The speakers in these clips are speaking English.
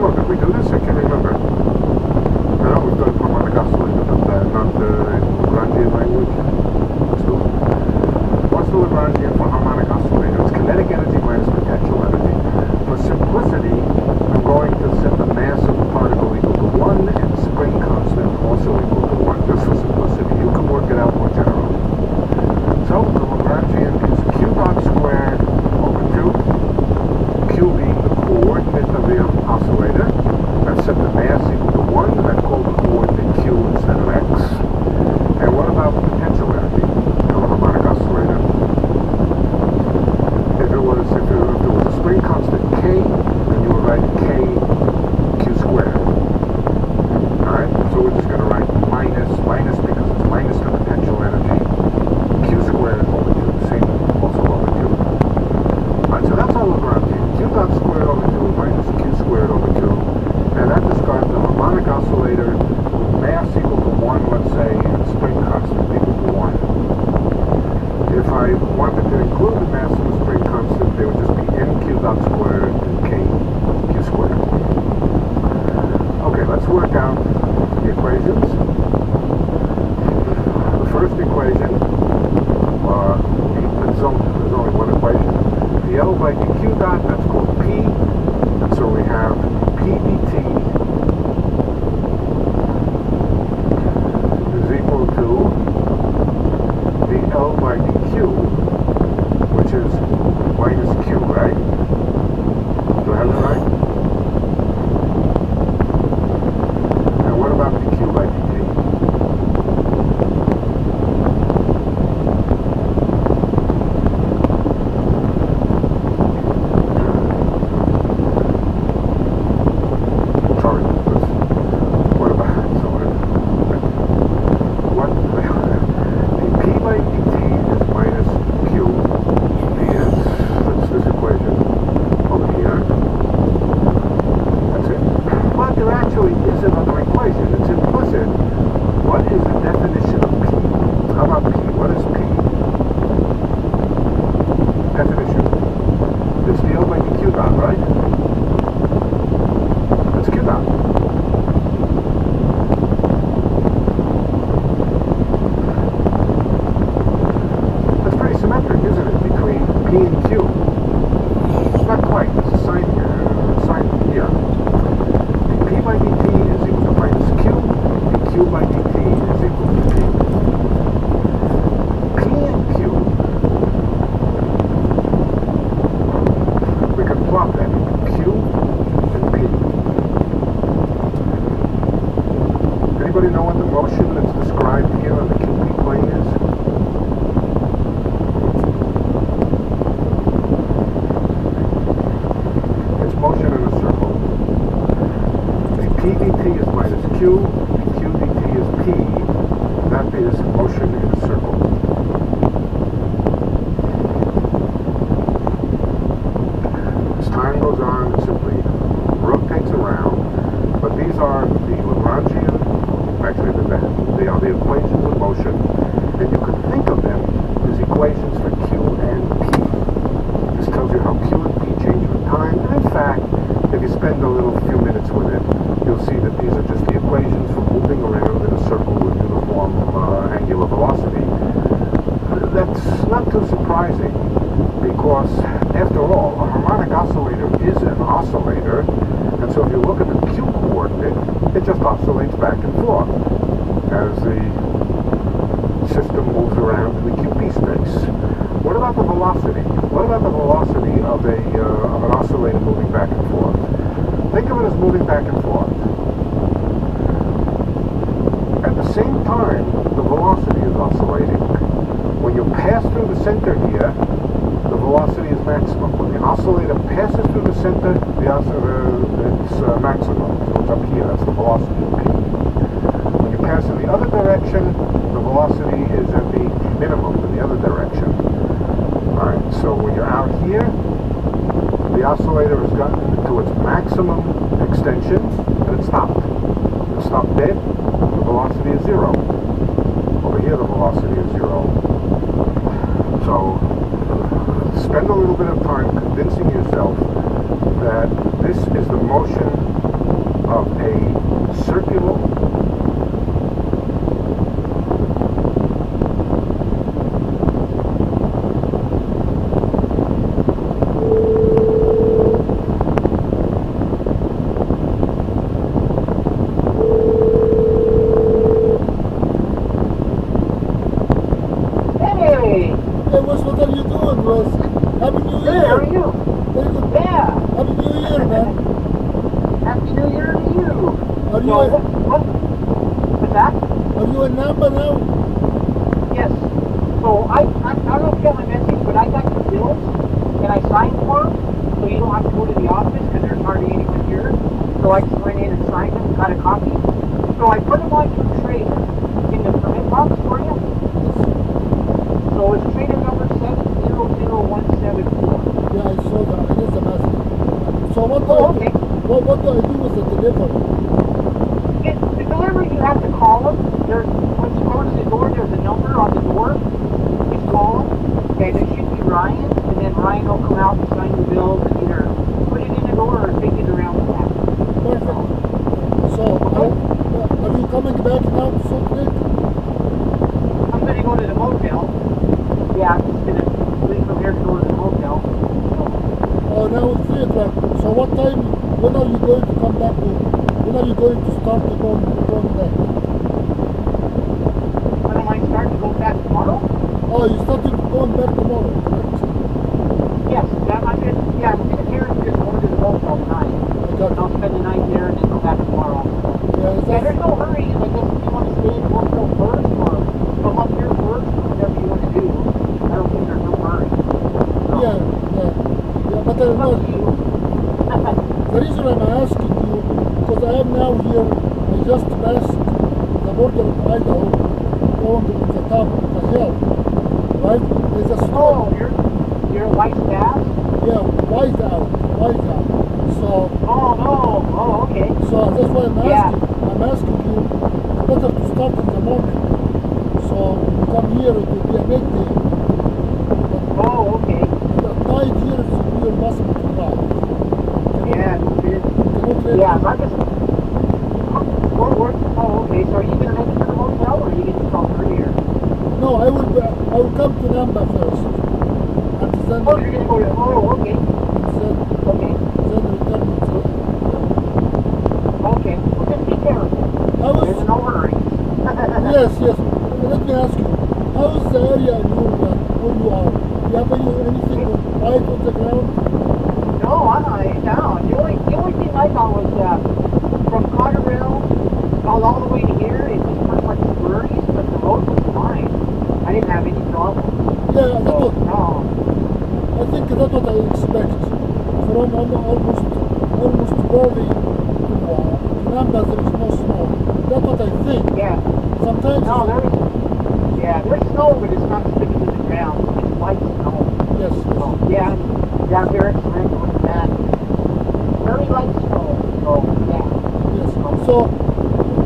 Well, did we do this? I can't remember. I know we've done harmonic oscillator, but not in Lagrangian language. Let's do it. What's the Lagrangian for harmonic oscillator? It's kinetic energy minus potential energy. For simplicity, I'm going to set the mass of the particle equal to 1 and the spring constant also equal to 1, just for simplicity. You can work it out more generally. So the Lagrangian is q dot squared over 2, q being the coordinate of the oscillator. I've set the mass equal to 1, and I've called the coordinate q instead of x. And what about the potential energy of a harmonic oscillator? If there was a spring constant k, then you would write k q squared. Alright, so we're just going to write minus because it's minus the potential energy, q squared over 2, same also over 2. Alright, so that's our Lagrangian. Q dot squared over 2 minus q squared over 2. And that describes a harmonic oscillator with mass equal to 1, let's say, and spring constant equal to 1. If I wanted to include the mass in the spring constant, they would just be nq dot squared and k q squared. Okay, let's work out the equations. The first equation, there's only one equation. The L by dq dot, that's called P. And so we have P dt is equal to the L by dq, which is minus q, right? Do I have that right? And what about dq by dt? Anybody know what the motion that's described here on the QP plane is? It's motion in a circle. The P dt is minus Q, the Q dt is P. That is motion in a circle. As time goes on, it simply rotates around, but these are the Lagrangian. Actually, they are the equations of motion, and you could think of them as equations for Q and P. This tells you how Q and P change with time, and in fact, if you spend a few minutes with it, you'll see that these are just the equations for moving around in a circle with uniform angular velocity. That's not too surprising, because after all, a harmonic oscillator is an oscillator, and so if you look at the Q coordinate, it just oscillates back and forth as the system moves around in the QP space. What about the velocity? What about the velocity of an oscillator moving back and forth? Think of it as moving back and forth. At the same time, the velocity is oscillating. When you pass through the center here, the velocity is maximum. When the oscillator passes through the center, it's maximum. So it's up here. That's the velocity of P. When you pass in the other direction, the velocity is at the minimum in the other direction. Alright, so when you're out here, the oscillator has gotten to its maximum extension, and it stopped. It stopped dead, the velocity is 0. Over here, the velocity is 0. So, spend a little bit of time convincing yourself that this is the motion Are you So, what's that? are you a number now? Yes. So I don't know if you got my message, but I got your bills and I signed for them, so you don't have to go to the office because there's hardly anyone here. So I just went in and signed them, got a copy. So I put them on your trailer in the permit box for you. So it's trailer number 700174. Yeah, I saw that. I get the message. So what do Oh, I do? okay. What do I do with the delivery? The delivery, you have to call them. When you go to the door, there's a number on the door. Just call them, and it should be Ryan, and then Ryan will come out and sign the bills and either put it in the door or take it around the back. Perfect. So, are you coming back now to Salt Lake? I'm going to go to the motel. Yeah, I'm just going to leave from here to go to the motel. Oh, now it's 3 o'clock. So what time, when are you going to come back to, when are you going to start to go back? When am I starting to go back tomorrow? Oh, you started going back tomorrow, correct? Yes, I'm leaving here and just going to the motel tonight. I got I'll it. spend the night there and then go back tomorrow. Yeah, Yeah, there's no hurry. I guess if you want to stay in the motel first or come up here first or whatever you want to do, I don't think there's no hurry. So, yeah, but it's up to you. the reason I'm asking you, because I am now here, I just passed the border of Idaho, going to the top of the hill, right? There's a Oh, storm. you're white gas? Yeah, white out. So, Oh, no. Oh, okay. so that's why I'm Yeah. asking you, it's better to start in the morning. So, when you come here, it will be a midday. Oh, okay. But at night here, it will be impossible to drive. Yeah, it is. Cannot really. Yeah, I guess. Oh, okay. So are you going to make it to the motel or are you going to come earlier? No, I will come to Namba first. And then, Oh, you're going to go to. Oh, okay. then Okay. return to Okay. Well, just be careful. There's no hurry. Yes. Let me ask you, how is the area where you are? Do you have anything right on the ground? No, I'm not down. The only thing I thought was from Cotterville all the way to here, it was pretty much spurries, but the road was fine. I didn't have any problem. Yeah, So, no. I think that's what I expect. From almost Bali to Namba, there is no snow. That's what I think. Yeah. Sometimes. No, there's snow, but it's not sticking to the ground. It's light snow. Yes. So, yeah, down here it's regular with that. Very light snow. So, yeah. Yes. So,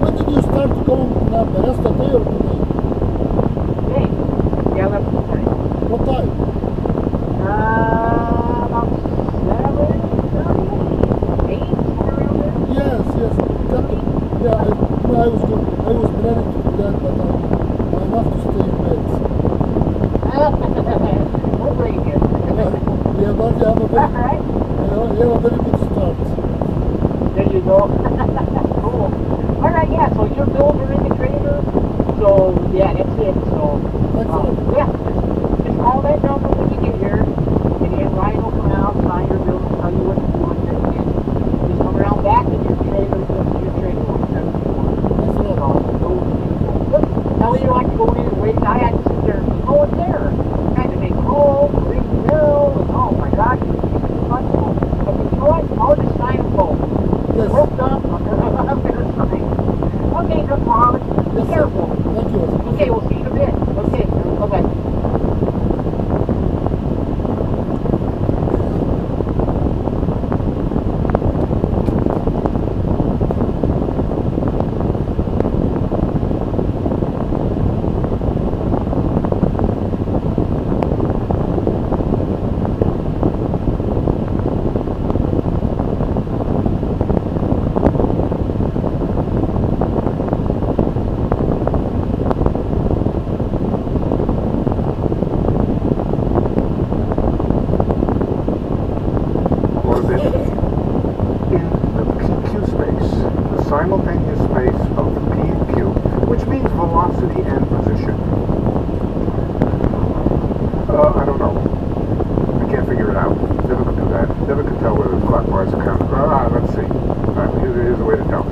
when did you start going to Namba? Yesterday or today? Hey. Yeah, that's the thing. What time? About 7:30, 8, somewhere around there. Yes. Yeah, I was planning to do that, but I have to stay in bed. No break here. Yeah, but you have a very, Alright. you have a very good start. There you go. Cool. Alright, yeah, so your bills are in the trailer. So, yeah, that's it. So, yeah, just call that number when you get here. And then Ryan will come out, sign your bill, and tell you what to do. And then just come around back and your trailer, your trailer will be done. Now you don't have to go in and wait. I had to sit there. Oh, it's there. I had to make calls, ring the bell, and oh my God, I said, you know what? I'll just sign them both. Yes. Hooked up. I'm gonna sign. Okay, no problem. Be careful. Thank you. Okay, we'll see you in a bit. Okay, bye-bye. simultaneous space of P and Q, which means velocity and position. I don't know. I can't figure it out. Never could do that. Never could tell whether it's clockwise or counter. Let's see. Here's a way to tell.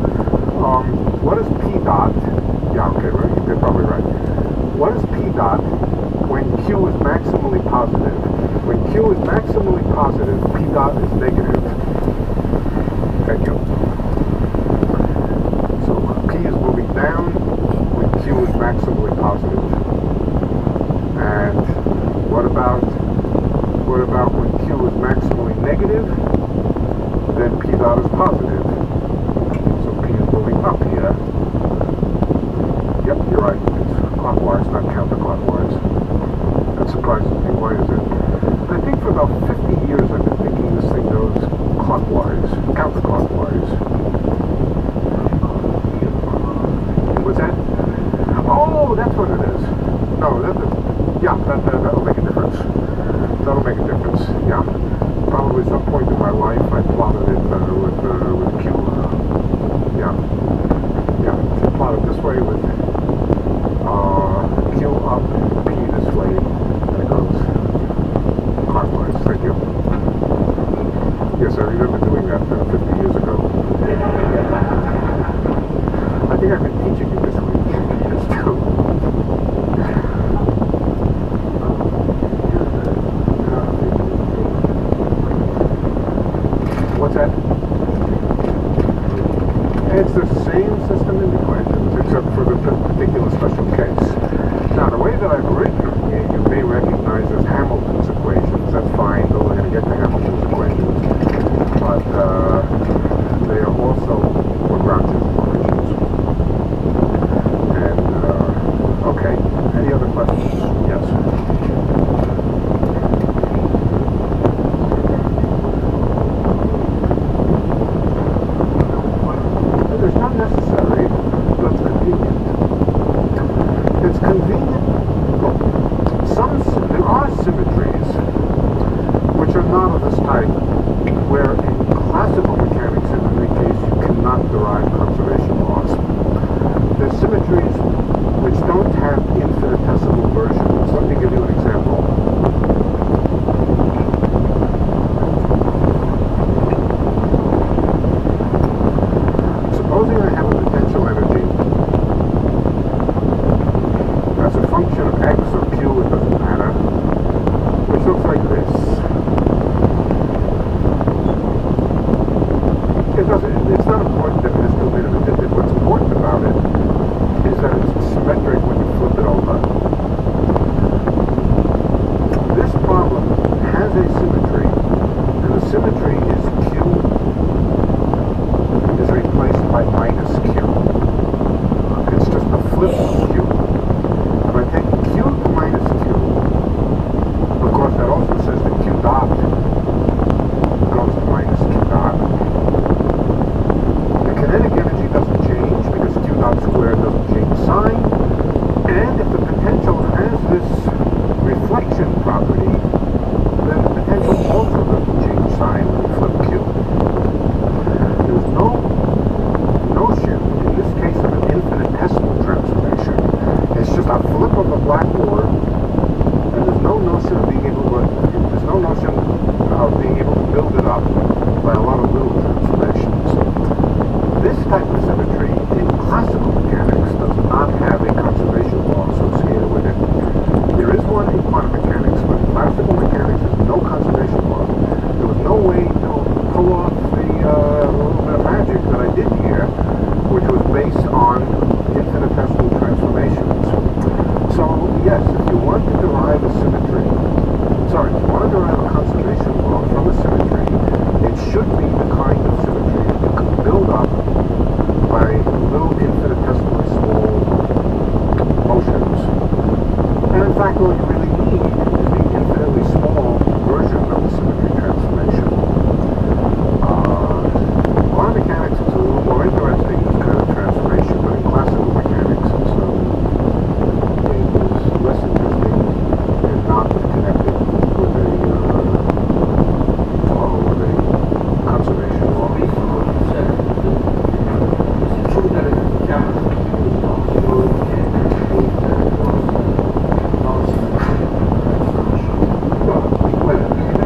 It's the same system in equations, except for the particular special case. Now, the way that I've written them here, you may recognize as Hamilton's equations. That's fine, though we're going to get to Hamilton's equations. But they are also Lagrange's equations. And, okay. Any other questions? Yes. It's not necessary, but it's convenient. It's convenient. Look, there are symmetries which are not of this type, where in classical mechanics, in any case, you cannot derive conservation laws. There's symmetries which don't have infinitesimal versions. Let me give you an example. Supposing I have a potential energy as a function of x or q, it doesn't matter, which looks like this. It's not important that it has two minimums. What's important about it is that it's symmetric when you flip it over. This problem has a symmetry, and the symmetry is q is replaced by minus q. It's just a flip of q. If I take q to minus q, of course that also says that q dot goes to minus q dot. The kinetic energy doesn't change because q dot squared doesn't change sign. And if the potential has this reflection property, then the potential also doesn't change sign when you flip q. There's no notion, in this case, of an infinitesimal transformation. It's just a flip of a blackboard, and there's no notion of being able to build it up by a lot of little transformations. This type of symmetry in classical mechanics does not have a conservation law associated with it. There is one in quantum mechanics, but in classical mechanics there's no conservation law. There was no way to pull off the little bit of magic that I did here, which was based on infinitesimal transformations. So yes, if you want to derive a symmetry, if you want to derive a conservation law from a symmetry, it should be the kind of symmetry that you can build up by little infinitesimally small motions. And in fact, all you really need is the infinitely small version of the symmetry transformation. Quantum mechanics is a little more interesting, this kind of transformation, but in classical mechanics it is less interesting and not connected with a conservation law.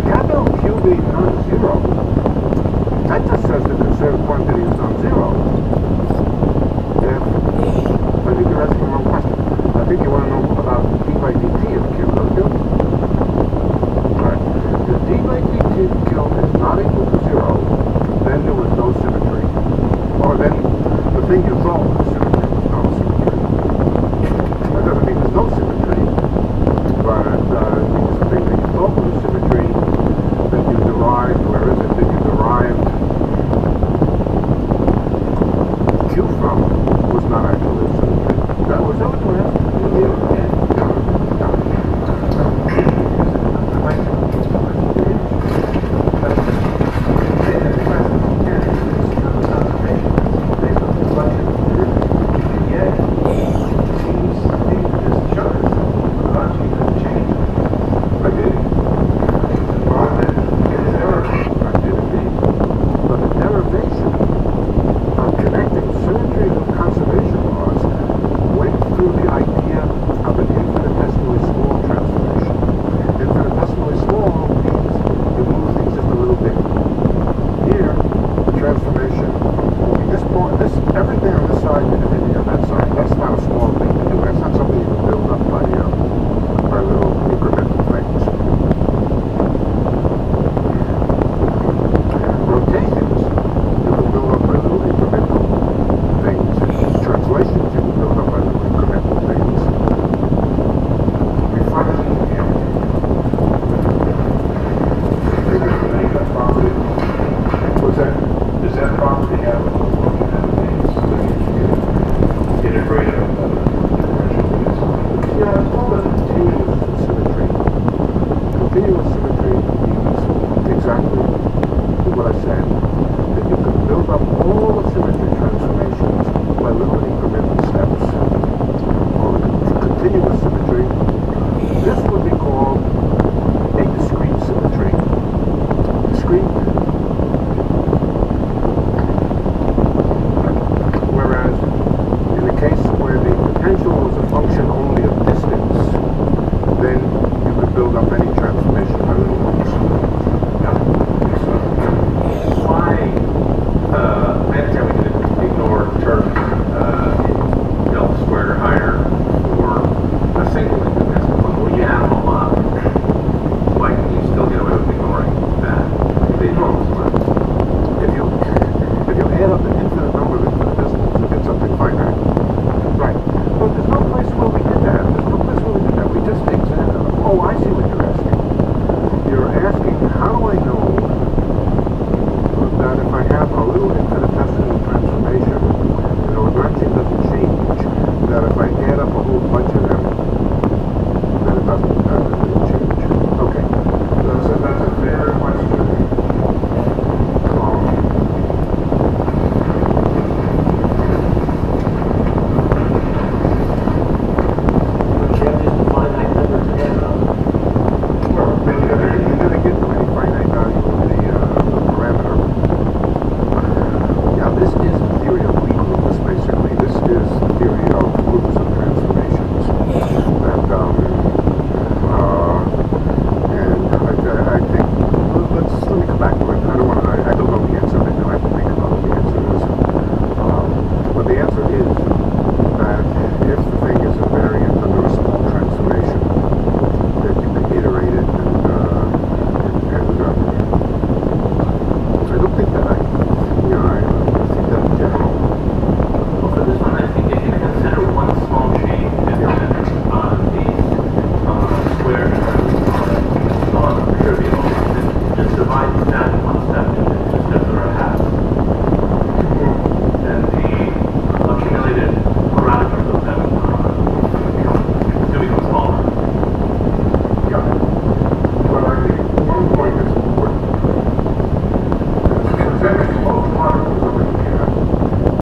Capital Q being non-zero, that just says the conserved quantity is non-zero. I think you're asking the wrong question. I think you want to know about d by dt of Q, don't you? Right. If d by dt of Q is not equal to zero, then there was no symmetry. Or then the thing you thought was